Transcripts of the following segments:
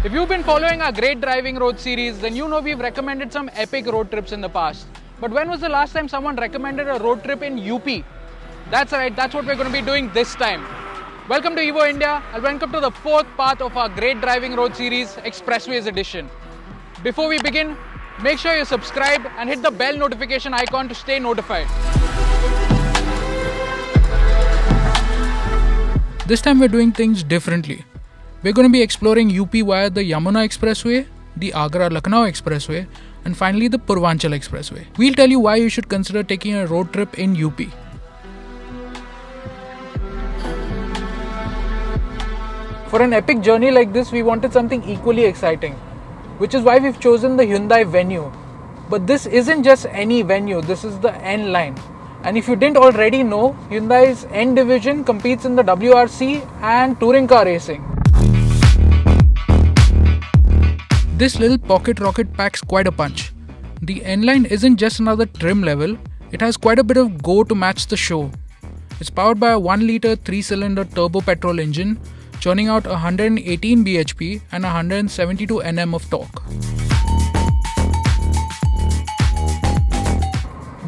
If you've been following our Great Driving Road series, then you know we've recommended some epic road trips in the past. But when was the last time someone recommended a road trip in UP? That's right, that's what we're going to be doing this time. Welcome to Evo India and welcome to the fourth part of our Great Driving Road series, Expressways Edition. Before we begin, make sure you subscribe and hit the bell notification icon to stay notified. This time we're doing things differently. We're going to be exploring UP via the Yamuna Expressway, the Agra-Lucknow Expressway, and finally the Purvanchal Expressway. We'll tell you why you should consider taking a road trip in UP. For an epic journey like this, we wanted something equally exciting, which is why we've chosen the Hyundai Venue. But this isn't just any venue, this is the N Line. And if you didn't already know, Hyundai's N division competes in the WRC and touring car racing. This little pocket rocket packs quite a punch. The N Line isn't just another trim level, it has quite a bit of go to match the show. It's powered by a 1-litre 3-cylinder turbo petrol engine, churning out 118 bhp and 172 Nm of torque.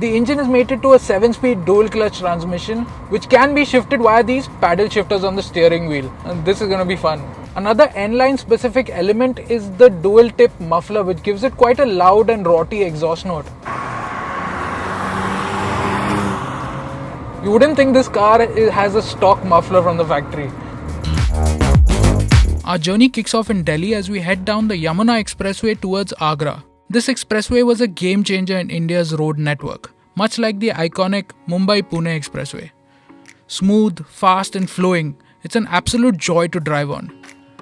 The engine is mated to a 7-speed dual-clutch transmission, which can be shifted via these paddle shifters on the steering wheel. And this is going to be fun. Another N-Line specific element is the dual-tip muffler, which gives it quite a loud and raughty exhaust note. You wouldn't think this car has a stock muffler from the factory. Our journey kicks off in Delhi as we head down the Yamuna Expressway towards Agra. This expressway was a game changer in India's road network, much like the iconic Mumbai-Pune Expressway. Smooth, fast and flowing, it's an absolute joy to drive on.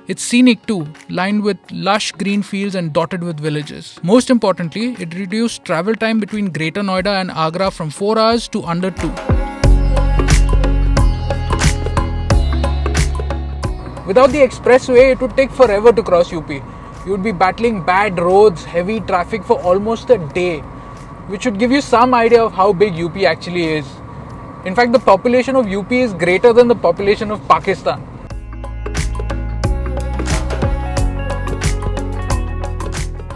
It's scenic too, lined with lush green fields and dotted with villages. Most importantly, it reduced travel time between Greater Noida and Agra from 4 hours to under 2. Without the expressway, it would take forever to cross UP. You would be battling bad roads, heavy traffic for almost a day, which should give you some idea of how big UP actually is. In fact, the population of UP is greater than the population of Pakistan.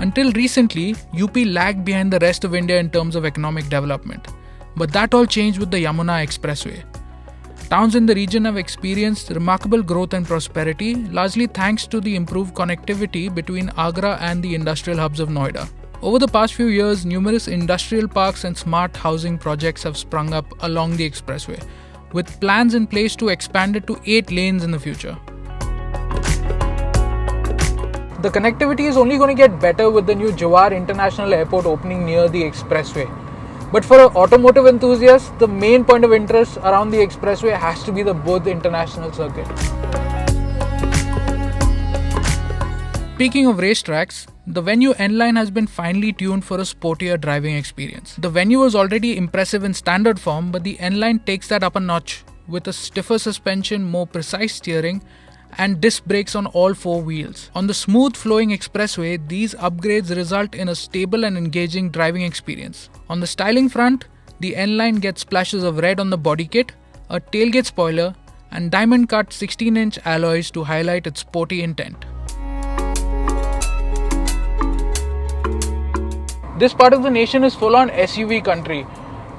Until recently, UP lagged behind the rest of India in terms of economic development. But that all changed with the Yamuna Expressway. Towns in the region have experienced remarkable growth and prosperity, largely thanks to the improved connectivity between Agra and the industrial hubs of Noida. Over the past few years, numerous industrial parks and smart housing projects have sprung up along the expressway, with plans in place to expand it to 8 lanes in the future. The connectivity is only going to get better with the new Jawar International Airport opening near the expressway. But for an automotive enthusiast, the main point of interest around the expressway has to be the Bodh International Circuit. Speaking of racetracks, the Venue N Line has been finely tuned for a sportier driving experience. The Venue was already impressive in standard form, but the N Line takes that up a notch with a stiffer suspension, more precise steering, and disc brakes on all 4 wheels. On the smooth flowing expressway, these upgrades result in a stable and engaging driving experience. On the styling front, the N Line gets splashes of red on the body kit, a tailgate spoiler, and diamond cut 16-inch alloys to highlight its sporty intent. This part of the nation is full on SUV country,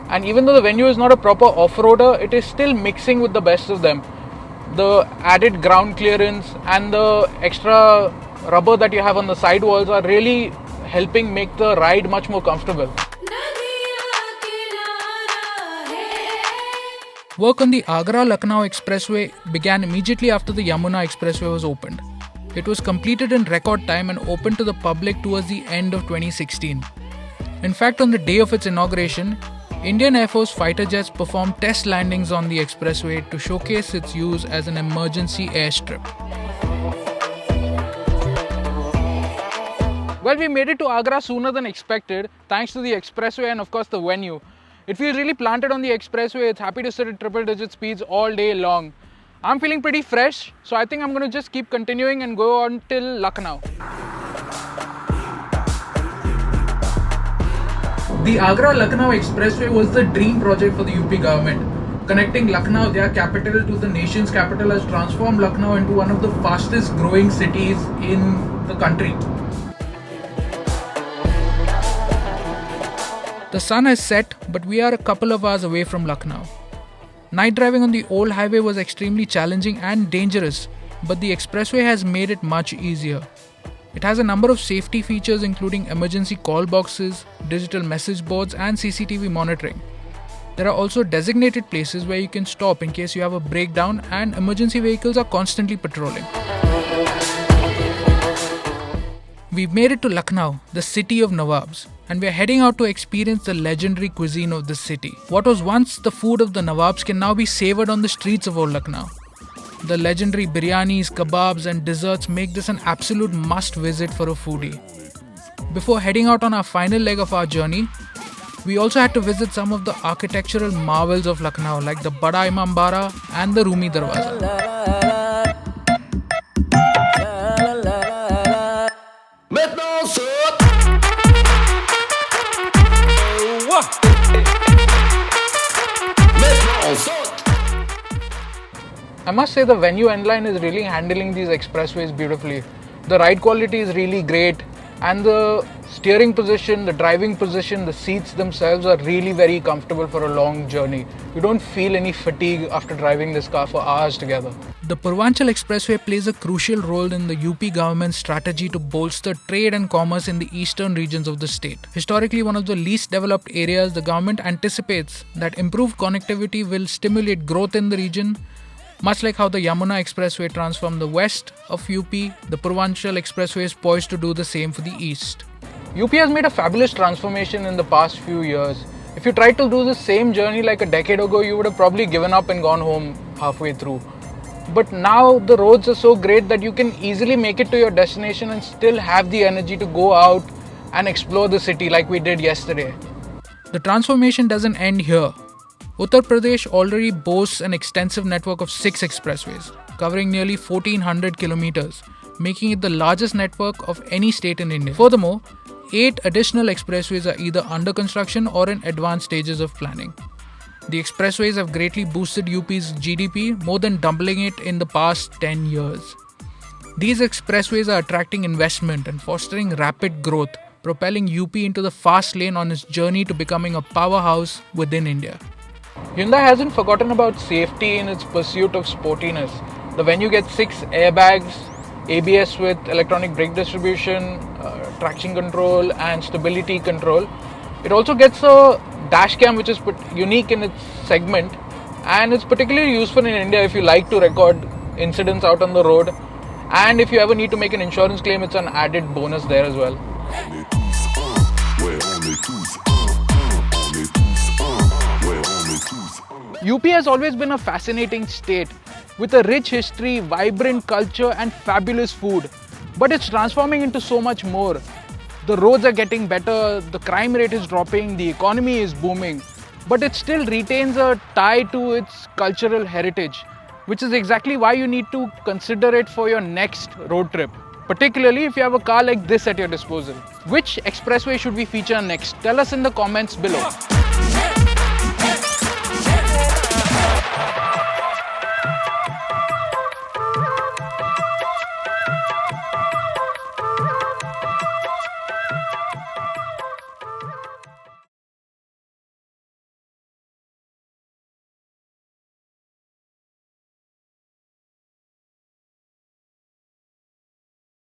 and even though the Venue is not a proper off-roader, it is still mixing with the best of them. The added ground clearance and the extra rubber that you have on the sidewalls are really helping make the ride much more comfortable. Work on the Agra-Lucknow Expressway began immediately after the Yamuna Expressway was opened. It was completed in record time and opened to the public towards the end of 2016. In fact, on the day of its inauguration, Indian Air Force fighter jets performed test landings on the expressway to showcase its use as an emergency airstrip. Well, we made it to Agra sooner than expected, thanks to the expressway and of course the Venue. It feels really planted on the expressway. It's happy to sit at triple-digit speeds all day long. I'm feeling pretty fresh, so I think I'm going to just keep continuing and go on till Lucknow. The Agra-Lucknow Expressway was the dream project for the UP government. Connecting Lucknow, their capital, to the nation's capital has transformed Lucknow into one of the fastest growing cities in the country. The sun has set, but we are a couple of hours away from Lucknow. Night driving on the old highway was extremely challenging and dangerous, but the expressway has made it much easier. It has a number of safety features including emergency call boxes, digital message boards and CCTV monitoring. There are also designated places where you can stop in case you have a breakdown, and emergency vehicles are constantly patrolling. We've made it to Lucknow, the city of Nawabs, and we're heading out to experience the legendary cuisine of this city. What was once the food of the Nawabs can now be savoured on the streets of old Lucknow. The legendary biryanis, kebabs and desserts make this an absolute must visit for a foodie. Before heading out on our final leg of our journey, we also had to visit some of the architectural marvels of Lucknow like the Bada Imambara and the Rumi Darwaza. I must say the Venue N Line is really handling these expressways beautifully. The ride quality is really great, and the steering position, the driving position, the seats themselves are really very comfortable for a long journey. You don't feel any fatigue after driving this car for hours together. The Purvanchal Expressway plays a crucial role in the UP government's strategy to bolster trade and commerce in the eastern regions of the state. Historically one of the least developed areas, the government anticipates that improved connectivity will stimulate growth in the region. Much like how the Yamuna Expressway transformed the west of UP, the Purvanchal Expressway is poised to do the same for the east. UP has made a fabulous transformation in the past few years. If you tried to do the same journey like a decade ago, you would have probably given up and gone home halfway through. But now the roads are so great that you can easily make it to your destination and still have the energy to go out and explore the city like we did yesterday. The transformation doesn't end here. Uttar Pradesh already boasts an extensive network of 6 expressways, covering nearly 1400 kilometers, making it the largest network of any state in India. Furthermore, 8 additional expressways are either under construction or in advanced stages of planning. The expressways have greatly boosted UP's GDP, more than doubling it in the past 10 years. These expressways are attracting investment and fostering rapid growth, propelling UP into the fast lane on its journey to becoming a powerhouse within India. Hyundai hasn't forgotten about safety in its pursuit of sportiness. The Venue gets 6 airbags, ABS with electronic brake distribution, traction control and stability control. It also gets a dash cam which is unique in its segment, and it's particularly useful in India if you like to record incidents out on the road, and if you ever need to make an insurance claim, it's an added bonus there as well. UP has always been a fascinating state with a rich history, vibrant culture and fabulous food. But it's transforming into so much more. The roads are getting better, the crime rate is dropping, the economy is booming. But it still retains a tie to its cultural heritage, which is exactly why you need to consider it for your next road trip. Particularly if you have a car like this at your disposal. Which expressway should we feature next? Tell us in the comments below.